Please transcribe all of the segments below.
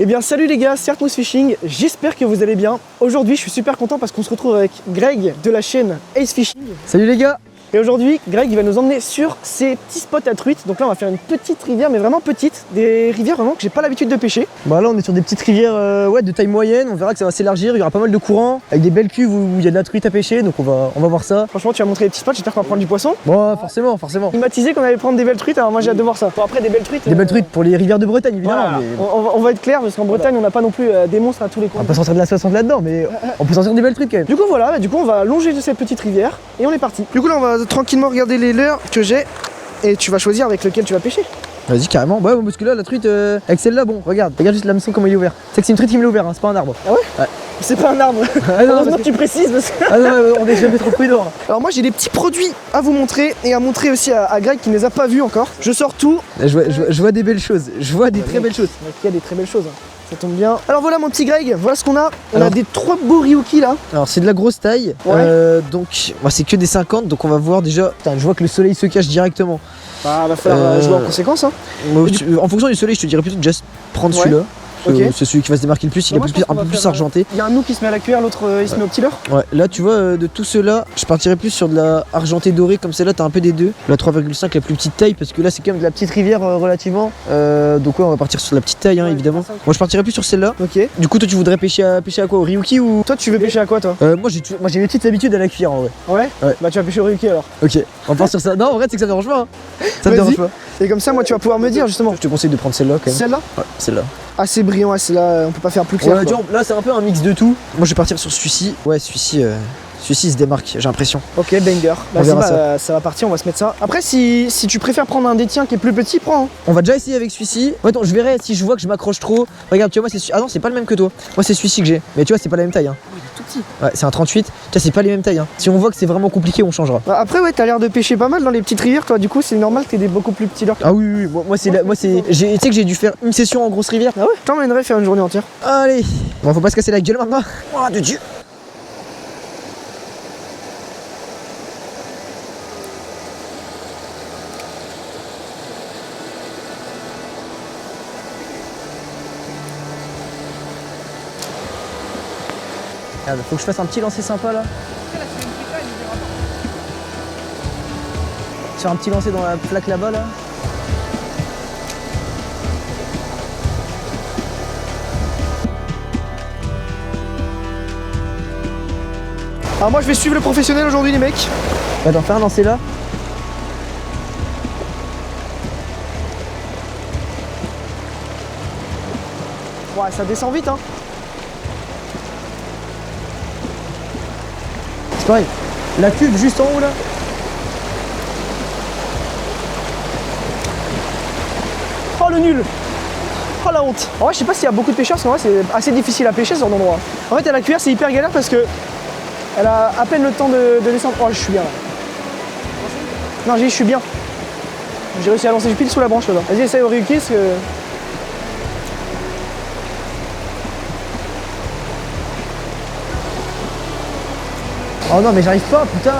Eh bien salut les gars, c'est Artmouth Fishing, j'espère que vous allez bien. Aujourd'hui je suis super content parce qu'on se retrouve avec Greg de la chaîne Ace Fishing. Salut les gars. Et aujourd'hui Greg il va nous emmener sur ces petits spots à truites. Donc là on va faire une petite rivière mais vraiment petite. Des rivières vraiment que j'ai pas l'habitude de pêcher. Bah là on est sur des petites rivières de taille moyenne, on verra que ça va s'élargir, il y aura pas mal de courants, avec des belles cuves où il y a de la truite à pêcher, donc on va voir ça. Franchement tu vas montrer les petits spots, j'espère qu'on va prendre du poisson. Bon forcément. Il m'a teasé qu'on allait prendre des belles truites, alors moi j'ai hâte de voir ça. Bon après des belles truites. Des belles truites pour les rivières de Bretagne évidemment. Voilà. Mais... On va être clair parce qu'en Bretagne on n'a pas non plus des monstres à tous les coins. On va pas sortir de la 60 là-dedans, mais on peut sortir des belles truites quand même. Du coup voilà, on va longer de cette petite rivière et on est parti. Du coup là on va tranquillement regarder les leurres que j'ai et tu vas choisir avec lequel tu vas pêcher. Vas-y carrément, ouais parce que là la truite avec celle-là, bon regarde juste l'hameçon comment il est ouvert. C'est que c'est une truite qui me l'a ouvert, hein, c'est pas un arbre. Ah ouais. C'est pas un arbre. Ah non, Heureusement que tu précises parce que... Ah non, on est jamais trop prudent. Alors moi j'ai des petits produits à vous montrer et à montrer aussi à Greg qui ne les a pas vus encore. Je sors tout. Je vois des belles choses, je vois des très belles choses. Il y a des très belles choses, hein. Ça tombe bien. Alors voilà mon petit Greg, voilà ce qu'on a. On a des 3 beaux ryuki là. Alors c'est de la grosse taille, ouais. Donc moi c'est que des 50, donc on va voir déjà. Putain, je vois que le soleil se cache directement. Bah va falloir jouer en conséquence hein. En fonction du soleil je te dirais plutôt de just prendre celui-là. Okay. C'est celui qui va se démarquer le plus, il est un peu plus argenté. Il y a un nous qui se met à la cuillère, l'autre il se met au petit leurre. Ouais, là tu vois de tout cela, je partirais plus sur de la argentée dorée comme celle-là, t'as un peu des deux. La 3,5 la plus petite taille parce que là c'est quand même de la petite rivière relativement. Donc ouais on va partir sur la petite taille hein, évidemment. Moi je partirais plus sur celle-là. Ok. Du coup toi tu voudrais pêcher à quoi, au ryuki ou... Toi tu veux pêcher à quoi toi? Moi j'ai une petite habitude à la cuillère en vrai. Ouais. Bah tu vas pêcher au ryuki alors. Ok, on part sur ça. Non en vrai c'est que ça me dérange pas hein. Ça me dérange pas. Et comme ça moi tu vas pouvoir me dire justement. Je te conseille de prendre celle-là quand même. Celle-là? Ouais, celle-là. Assez brillant, celle-là on peut pas faire plus clair. Ouais, là c'est un peu un mix de tout. Moi je vais partir sur celui-ci. Ouais celui-ci il se démarque, j'ai l'impression. Ok, banger. Ça va partir, on va se mettre ça. Après, si tu préfères prendre un des tiens qui est plus petit, prends. Hein. On va déjà essayer avec celui-ci. Ouais, attends, je verrai si je vois que je m'accroche trop. Regarde, tu vois, moi c'est ah non, c'est pas le même que toi. Moi c'est celui-ci que j'ai. Mais tu vois, c'est pas la même taille. Hein. Il est tout petit. Ouais, c'est un 38. Tu vois, c'est pas les mêmes tailles. Hein. Si on voit que c'est vraiment compliqué, on changera. Bah, après, ouais, t'as l'air de pêcher pas mal dans les petites rivières, toi. Du coup, c'est normal que t'aies des beaucoup plus petits leurres. Ah oui. Moi c'est. Tu sais que j'ai dû faire une session en grosse rivière. Ah ouais. T'emmènerais faire une journée entière. Allez. Bon, faut pas se casser la gueule maintenant. Oh de Dieu. Faut que je fasse un petit lancer sympa là. Faire un petit lancer dans la plaque là-bas là. Alors moi je vais suivre le professionnel aujourd'hui les mecs. Attends, faire un lancer là. Ouais ça descend vite hein. C'est pareil. La cuve juste en haut là. Oh le nul. Oh la honte. En vrai je sais pas s'il y a beaucoup de pêcheurs parce qu'en vrai c'est assez difficile à pêcher ce genre d'endroit. En fait à la cuillère c'est hyper galère parce que elle a à peine le temps de descendre. Oh je suis bien là. Non je suis bien. J'ai réussi à lancer pile sous la branche là. Vas-y essaye au ryuki parce que... Oh non mais j'arrive pas putain.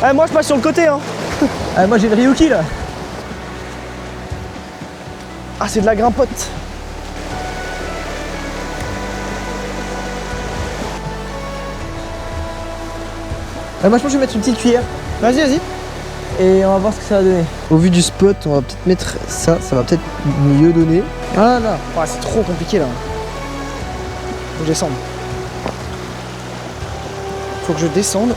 Ah, moi je passe sur le côté hein. Ah, moi j'ai le ryuki là. Ah c'est de la grimpote. Moi je pense que je vais mettre une petite cuillère. Vas-y. Et on va voir ce que ça va donner. Au vu du spot, on va peut-être mettre ça va peut-être mieux donner. Ah là. Ouais, c'est trop compliqué là. Faut que je descende. Faut que je descende.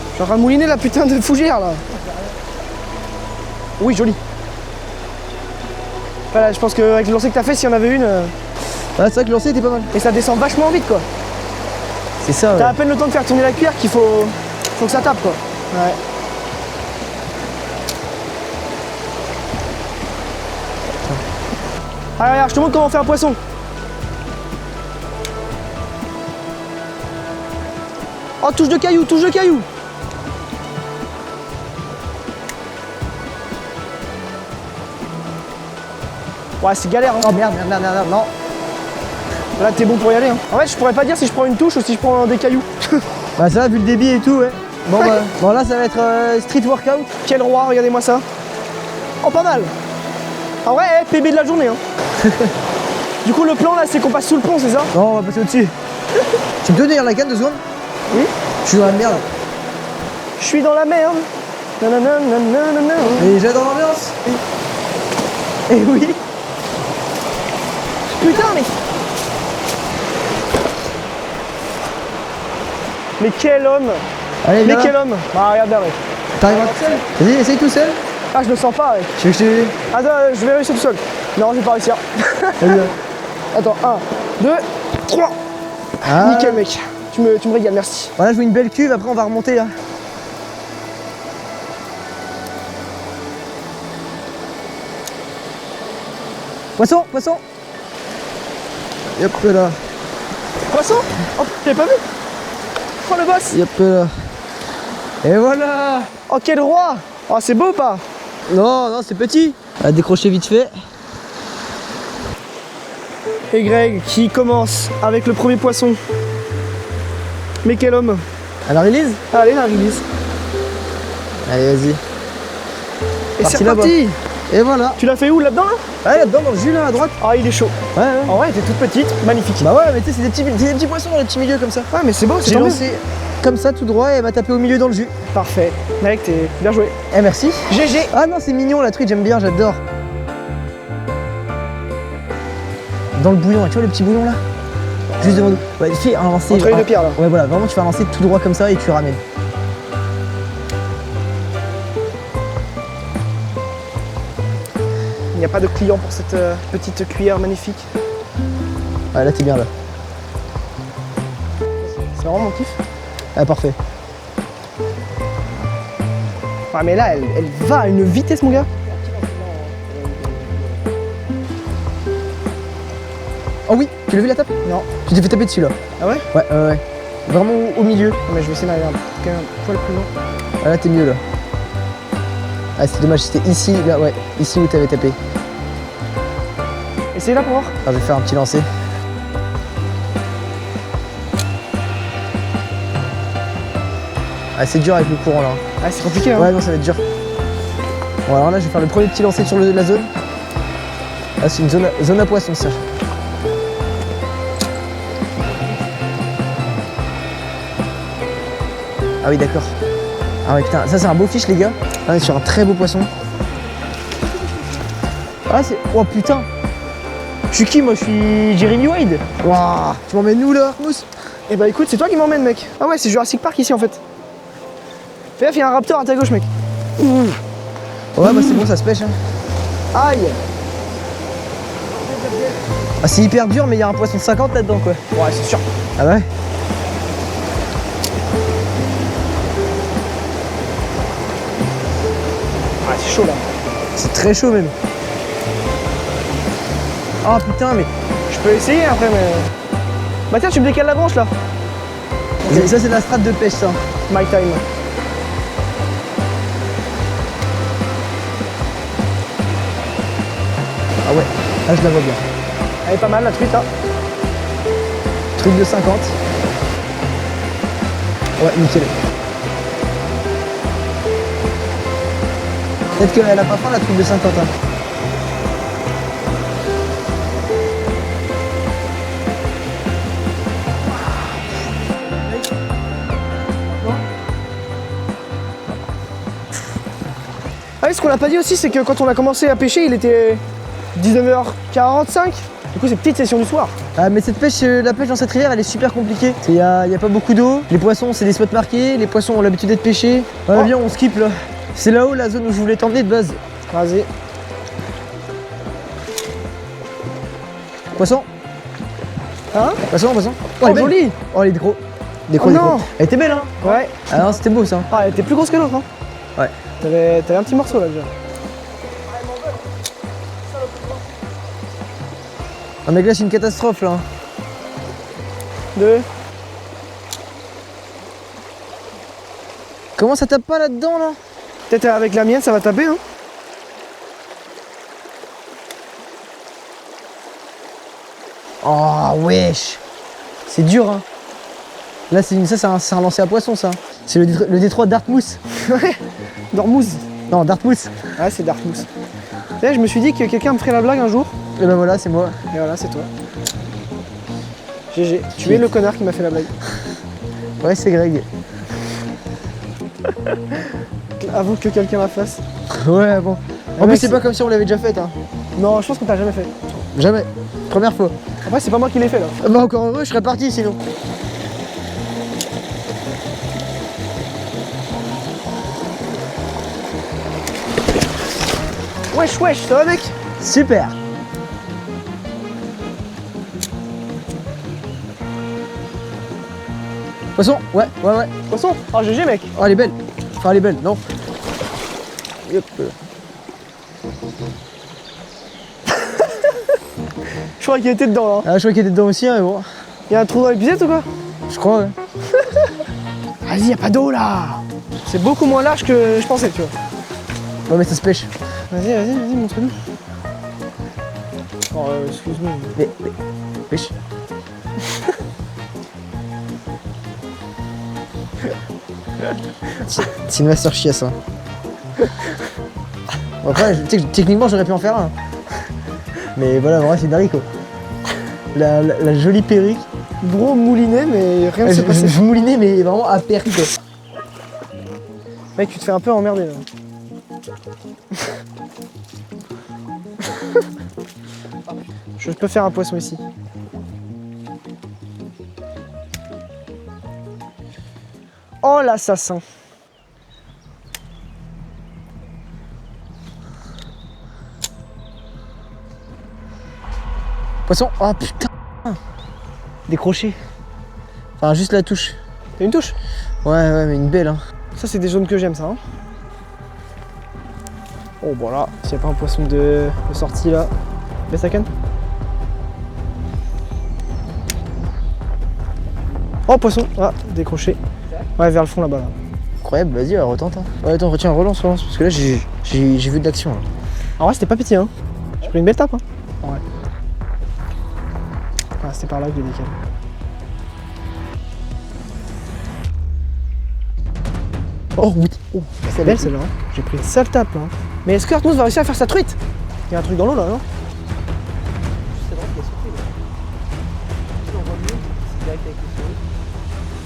Je suis en train de mouliner la putain de fougère là. Oui, joli. Voilà, je pense qu'avec le lancer que t'as fait, s'il y en avait une. Ah, c'est vrai que le lancer était pas mal. Et ça descend vachement vite quoi. C'est ça. T'as à peine le temps de faire tourner la cuillère qu'il faut que ça tape quoi. Ouais. Allez, regarde, je te montre comment on fait un poisson. Oh, touche de caillou, touche de caillou. Ouais, c'est galère. Hein. Oh merde, non. Là, t'es bon pour y aller. Hein. En fait, je pourrais pas dire si je prends une touche ou si je prends des cailloux. Bah ça, vu le débit et tout, ouais. Bon bah, bon là ça va être street workout. Quel roi, regardez-moi ça. Oh, pas mal. Ah ouais, PB de la journée. Hein. Du coup, le plan là, c'est qu'on passe sous le pont, c'est ça? Non, on va passer au-dessus. Tu peux me tenir la canne 2 secondes? Oui. Je suis dans la merde. Je suis dans la merde. Nanana, nanana. Et j'adore l'ambiance. Eh oui. Putain, mais quel homme. Allez, Mais viens quel là. homme. Ah, regarde là, mec. T'arrives tout seul? Vas-y, essaye tout seul. Ah, je le sens pas, mec. Tu veux que je te... Attends, je vais réussir tout seul. Non, je vais pas réussir. Vas-y. Attends, 1, 2, 3. Ah. Nickel, mec. Tu me régales, merci. Voilà, je vois une belle cuve, après on va remonter là. Poisson, poisson. Et hop là. Poisson. Oh, j'avais pas vu. Oh, le boss. Et hop là. Et voilà. Oh, quel roi. Oh, c'est beau ou pas? Non, non, c'est petit. À décrocher vite fait. Et Greg qui commence avec le premier poisson. Mais quel homme. Alors release. Allez, la release. Allez, vas-y. Et Parti c'est là-bas. reparti. Et voilà. Tu l'as fait où, là-dedans, là? Ouais, là-dedans, dans le jus, là, à droite. Ah, il est chaud. Ouais, ouais. En vrai, elle était toute petite, magnifique. Bah ouais, mais tu sais, c'est des petits poissons dans les petits milieux comme ça. Ouais, mais c'est beau, c'est J'ai tombé. lancé comme ça tout droit et elle m'a tapé au milieu dans le jus. Parfait. Mec, t'es bien joué. Eh, merci. GG. Ah non, c'est mignon la truite, j'aime bien, j'adore. Dans le bouillon, tu vois le petit bouillon là? Juste devant nous. Ouais, fais un lancer. Entre les deux pierres, là. Ouais, voilà, vraiment tu fais un lancer tout droit comme ça et tu ramènes. Il n'y a pas de client pour cette petite cuillère magnifique. Ouais, là t'es bien là. C'est vraiment mon kiff. Ah, parfait. Ah, mais là, elle va à une vitesse, mon gars. Oh oui, tu l'as vu la tape? Non. Tu t'es fait taper dessus là. Ah ouais? Ouais, ouais. Vraiment au milieu. Non, mais je vais essayer d'aller quand même un poil plus loin. Ah, là t'es mieux là. Ah, c'est dommage, c'était ici, là, ouais, ici où t'avais tapé. Essayez là pour voir. Alors, je vais faire un petit lancer. Ah, c'est dur avec le courant là. Ah, c'est compliqué, hein. Ouais, non, ça va être dur. Bon, alors là, je vais faire le premier petit lancer sur la zone. Là, c'est une zone à poisson, ça. Ah oui, d'accord. Ah ouais, putain, ça c'est un beau fiche, les gars. Là, on est sur un très beau poisson. Ah, c'est... Oh, putain. Je suis qui, moi? Je suis Jeremy Wade. Waouh, tu m'emmènes où, là, Mousse? Eh bah écoute, c'est toi qui m'emmène, mec. Ah ouais, c'est Jurassic Park ici, en fait. Fais gaffe, il y a un raptor à ta gauche, mec. Ouais, bah c'est bon, ça se pêche. Hein. Aïe. Ah, c'est hyper dur, mais il y a un poisson de 50 là-dedans, quoi. Ouais, c'est sûr. Ah ouais? Ah, c'est chaud, là. C'est très chaud, même. Ah, putain, mais... Je peux essayer, après, mais... Bah tiens, tu me décales la branche, là. Ça, c'est la strate de pêche, ça. My time. Ah ouais, là, je la vois bien. Elle est pas mal, la truite, là. Truc de 50. Ouais, nickel. Peut-être qu'elle a pas faim, la truc de 50. Hein. Ah oui, ce qu'on n'a pas dit aussi, c'est que quand on a commencé à pêcher, il était 19h45. Du coup, c'est petite session du soir. Ah, mais cette pêche, la pêche dans cette rivière, elle est super compliquée. Il y a pas beaucoup d'eau. Les poissons, c'est des spots marqués. Les poissons ont l'habitude d'être pêchés. Ouais, Oh. viens, on skip là. C'est là-haut la zone où je voulais t'emmener de base. Vas-y. Poisson. Hein? Poisson, poisson. Oh, elle est belle. joli. Oh, elle est gros. Des Oh gros, des non. gros. Elle était belle, hein. Ouais. Ah non, c'était beau ça. Ah, elle était plus grosse que l'autre, hein. Ouais. T'avais un petit morceau, là, déjà. Ah, mais là, c'est une catastrophe là. 2. Comment ça tape pas là-dedans là? Peut-être avec la mienne, ça va taper, hein. Oh, wesh. C'est dur, hein. Là, c'est un lancer à poisson ça. C'est le détroit Dartmouth. Ouais, Dormouth. Non, Dartmouth. Ouais, c'est Dartmouth. Tu sais, je me suis dit que quelqu'un me ferait la blague un jour. Et ben voilà, c'est moi. Et voilà, c'est toi. GG. Tu es le connard qui m'a fait la blague. Ouais, c'est Greg. Avoue que quelqu'un la fasse. Ouais, bon. En mec, plus, c'est pas comme si on l'avait déjà fait, hein. Non, je pense qu'on t'a jamais fait. Jamais. Première fois. Après, c'est pas moi qui l'ai fait là. Ah bah, encore heureux, je serais parti sinon. Wesh, wesh, ça va mec? Super. Poisson. Ouais. Poisson. Oh, GG mec. Oh, elle est belle. Enfin, elle est belle, non. Hop. Je crois qu'il était dedans là. Ah, je crois qu'il était dedans aussi, hein, mais bon. Il y a un trou dans l'épisode ou quoi? Je crois, ouais. Vas-y, y a pas d'eau là. C'est beaucoup moins large que je pensais, tu vois. Ouais, mais ça se pêche. Vas-y, montre-nous. Oh, excuse-moi. Mais, pêche. C'est une master chiasse, hein. Bon, après, tu sais que techniquement, j'aurais pu en faire un. Mais voilà, en vrai, c'est Dari, quoi. La jolie perruque. Gros moulinet, mais rien ne s'est passé. Je moulinais, mais vraiment à perte, quoi. Mec, tu te fais un peu emmerder là. Je peux faire un poisson ici. Oh l'assassin. Poisson. Oh putain. Décroché. Enfin, juste la touche. T'as une touche? Ouais, mais une belle, hein. Ça, c'est des zones que j'aime, ça. Hein. Oh, voilà. S'il n'y a pas un poisson de sortie là. Baisse la canne. Oh, poisson. Ah, décroché. Ouais, vers le fond là-bas. Là. Incroyable, vas-y, retente. Hein. Ouais, attends, retiens, relance, parce que là, j'ai vu de l'action. Là. En vrai, c'était pas petit, hein. J'ai pris une belle tape, hein. Ouais. Ah, c'était par là que je l'ai décalé. Oh oui. Oh, C'est belle celle-là. Hein. J'ai pris une sale tape là. Mais est-ce que Artmouth va réussir à faire sa truite? Il y a un truc dans l'eau là, non?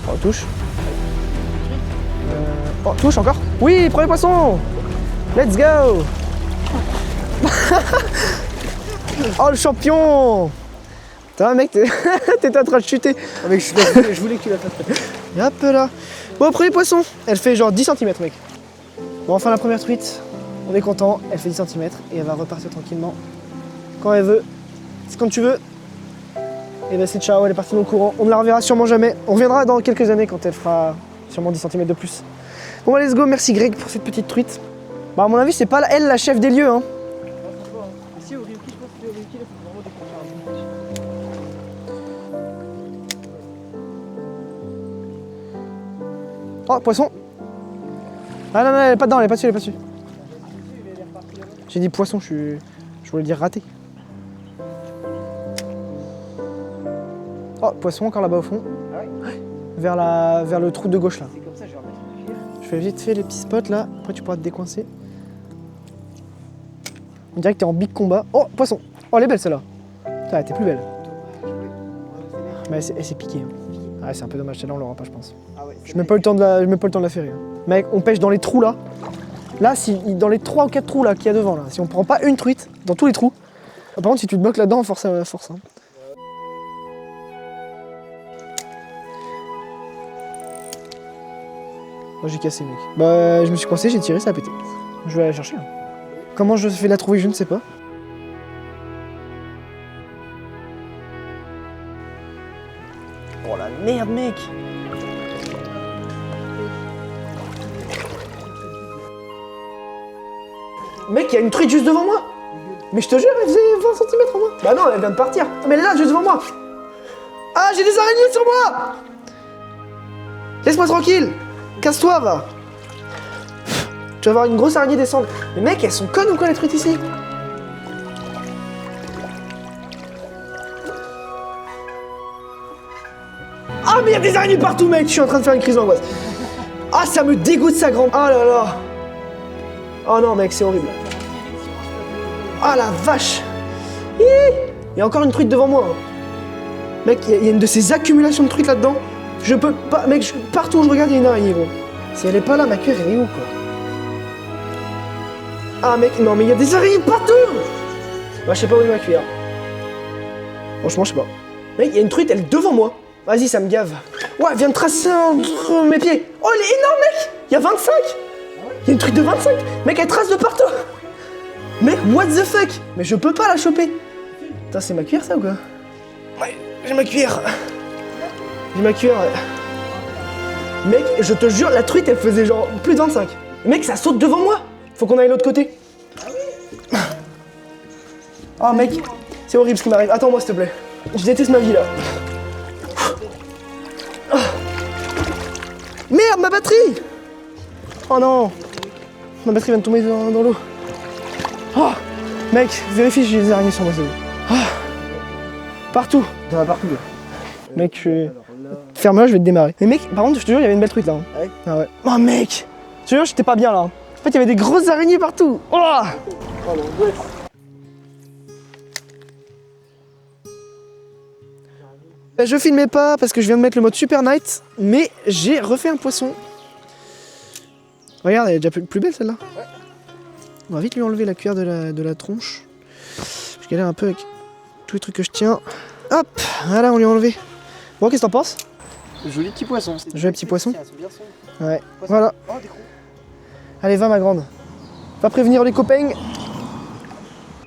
Oh, touche. Oh, touche encore. Oui, premier poisson. Let's go. Oh, le champion. Putain, mec, t'étais en train de chuter. Oh, mec, je voulais que tu la fasses. Et hop là. Bon, premier poisson. Elle fait genre 10 cm, mec. Bon, enfin, la première truite. On est content. Elle fait 10 cm et elle va repartir tranquillement. Quand elle veut. C'est quand tu veux. Et ben c'est ciao, elle est partie dans le courant. On ne la reverra sûrement jamais. On reviendra dans quelques années quand elle fera sûrement 10 cm de plus. Bon, let's go. Merci Greg pour cette petite truite. Bah, à mon avis, c'est pas elle la chef des lieux, hein. Oh, poisson. Ah non, elle est pas dedans, elle est pas dessus, J'ai dit poisson, je voulais dire raté. Oh, poisson encore là-bas au fond. Vers le trou de gauche là. Je fais vite fait les petits spots là, après tu pourras te décoincer. On dirait que t'es en big combat. Oh, poisson. Oh, elle est belle celle-là. Putain, elle était plus belle. Mais elle s'est piquée. Hein. Ouais, c'est un peu dommage, celle-là on l'aura pas, je pense. Je mets pas le temps de la faire. Hein. Mec, on pêche dans les trous là. Là, dans les 3 ou 4 trous là qu'il y a devant là, si on prend pas une truite dans tous les trous. Par contre, si tu te bloques là-dedans, force. Hein. Moi j'ai cassé, mec. Bah, je me suis coincé, j'ai tiré, ça a pété. Je vais aller la chercher. Hein. Comment je vais la trouver, je ne sais pas. Oh la merde, mec! Mec, il y a une truite juste devant moi! Mais je te jure, elle faisait 20 cm en moins. Bah non, elle vient de partir. Ah, mais elle est là, juste devant moi! Ah, j'ai des araignées sur moi! Laisse-moi tranquille! Casse-toi, va! Tu vas voir une grosse araignée descendre. Mais mec, elles sont connes ou quoi, les truites ici? Ah, mais il y a des araignées partout, mec! Je suis en train de faire une crise d'angoisse. Ah, ça me dégoûte sa grande. Ah là là. Oh non, mec, c'est horrible. Ah la vache. Il y a encore une truite devant moi. Mec, il y a une de ces accumulations de truites là-dedans. Je peux pas. Mec, partout où je regarde, il y a une araignée, gros. Si elle est pas là, ma cuillère, elle est où, quoi? Ah, mec, non, mais il y a des araignées partout. Bah, je sais pas où est ma cuillère. Franchement, je sais pas. Mec, il y a une truite, elle est devant moi. Vas-y, ça me gave. Ouais, elle vient de tracer entre mes pieds. Oh, elle est énorme, mec. Il y a 25. Il y a une truite de 25. Mec, elle trace de partout. Mec, what the fuck? Mais je peux pas la choper. Putain, c'est ma cuillère, ça, ou quoi? Ouais, j'ai ma cuillère. J'ai ma cuillère, ouais. Mec, je te jure, la truite, elle faisait genre plus de 25. Mec, ça saute devant moi. Faut qu'on aille de l'autre côté. Oh, mec, c'est horrible ce qui m'arrive. Attends-moi, s'il te plaît. Je déteste ma vie, là. Merde, ma batterie! Oh non! Ma batterie vient de tomber dans l'eau. Oh! Mec, vérifie si j'ai des araignées sur moi, c'est bon. Oh. Partout! T'en as partout là. Mec, ferme-la, je vais te démarrer. Mais mec, par contre, je te jure, il y avait une belle truite là. Hein. Ah ouais? Ah ouais. Oh mec! Je te jure, j'étais pas bien là. En fait, il y avait des grosses araignées partout. Oh! Oh l'angoisse. Je filmais pas parce que je viens de mettre le mode Super Night, mais j'ai refait un poisson. Regarde, elle est déjà plus belle celle-là. Ouais. On va vite lui enlever la cuillère de la tronche. Je galère un peu avec tous les trucs que je tiens. Hop, voilà, on lui a enlevé. Bon, qu'est-ce que t'en penses? Joli petit poisson. Joli petit poisson. Ouais, Poisson. voilà. Oh, des crocs. Allez, va ma grande. Va prévenir les copains.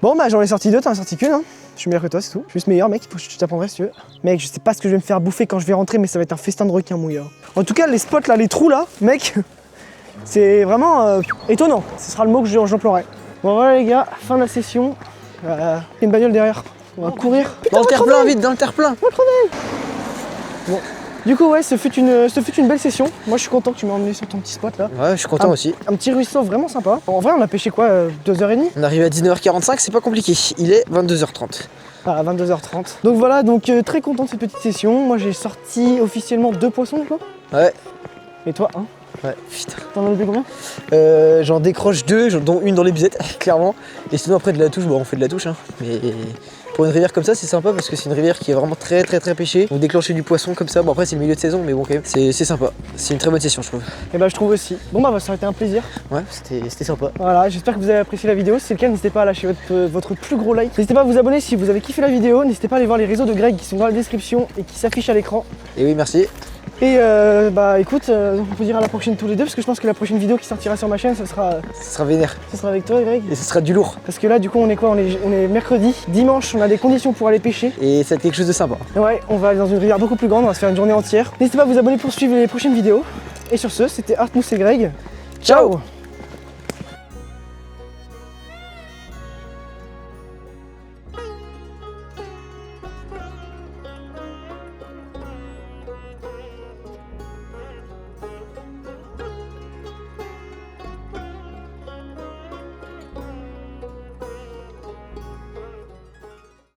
Bon, bah j'en ai sorti deux, t'en as sorti qu'une. Hein. Je suis meilleur que toi, c'est tout. Je suis juste meilleur, mec. Faut que je t'apprendrai si tu veux. Mec, je sais pas ce que je vais me faire bouffer quand je vais rentrer, mais ça va être un festin de requin, mon gars. En tout cas, les spots là, les trous là, mec, c'est vraiment étonnant. Ce sera le mot que j'emploierai. Bon, voilà, les gars, fin de la session. Il y a une bagnole derrière. On va courir. Dans le terre-plein, vite, dans le terre-plein. Bon. Du coup, ouais, ce fut une belle session. Moi, je suis content que tu m'aies emmené sur ton petit spot là. Ouais, je suis content aussi. Un petit ruisseau vraiment sympa. En vrai, on a pêché quoi, 2h30? On arrive à 19h45, c'est pas compliqué. Il est 22h30. À 22h30. Donc voilà, donc très content de cette petite session. Moi, j'ai sorti officiellement 2 poissons, quoi. Ouais. Et toi, hein? Ouais, putain. T'en as levé combien? J'en décroche 2, dont une dans les bisettes, clairement. Et sinon après de la touche, bon on fait de la touche hein. Mais pour une rivière comme ça c'est sympa parce que c'est une rivière qui est vraiment très pêchée. Donc déclencher du poisson comme ça, bon après c'est le milieu de saison mais bon quand même c'est sympa. C'est une très bonne session je trouve. Et bah je trouve aussi. Bon bah ça a été un plaisir. Ouais c'était sympa. Voilà, j'espère que vous avez apprécié la vidéo. Si c'est le cas, n'hésitez pas à lâcher votre plus gros like. N'hésitez pas à vous abonner si vous avez kiffé la vidéo. N'hésitez pas à aller voir les réseaux de Greg qui sont dans la description et qui s'affichent à l'écran. Et oui merci. Et bah écoute, on peut dire à la prochaine tous les deux parce que je pense que la prochaine vidéo qui sortira sur ma chaîne, ça sera vénère. Ça sera avec toi Greg. Et ce sera du lourd. Parce que là du coup on est quoi, on est mercredi, dimanche on a des conditions pour aller pêcher. Et ça va être quelque chose de sympa. Ouais, on va aller dans une rivière beaucoup plus grande, on va se faire une journée entière. N'hésitez pas à vous abonner pour suivre les prochaines vidéos. Et sur ce, c'était Artmousse et Greg. Ciao.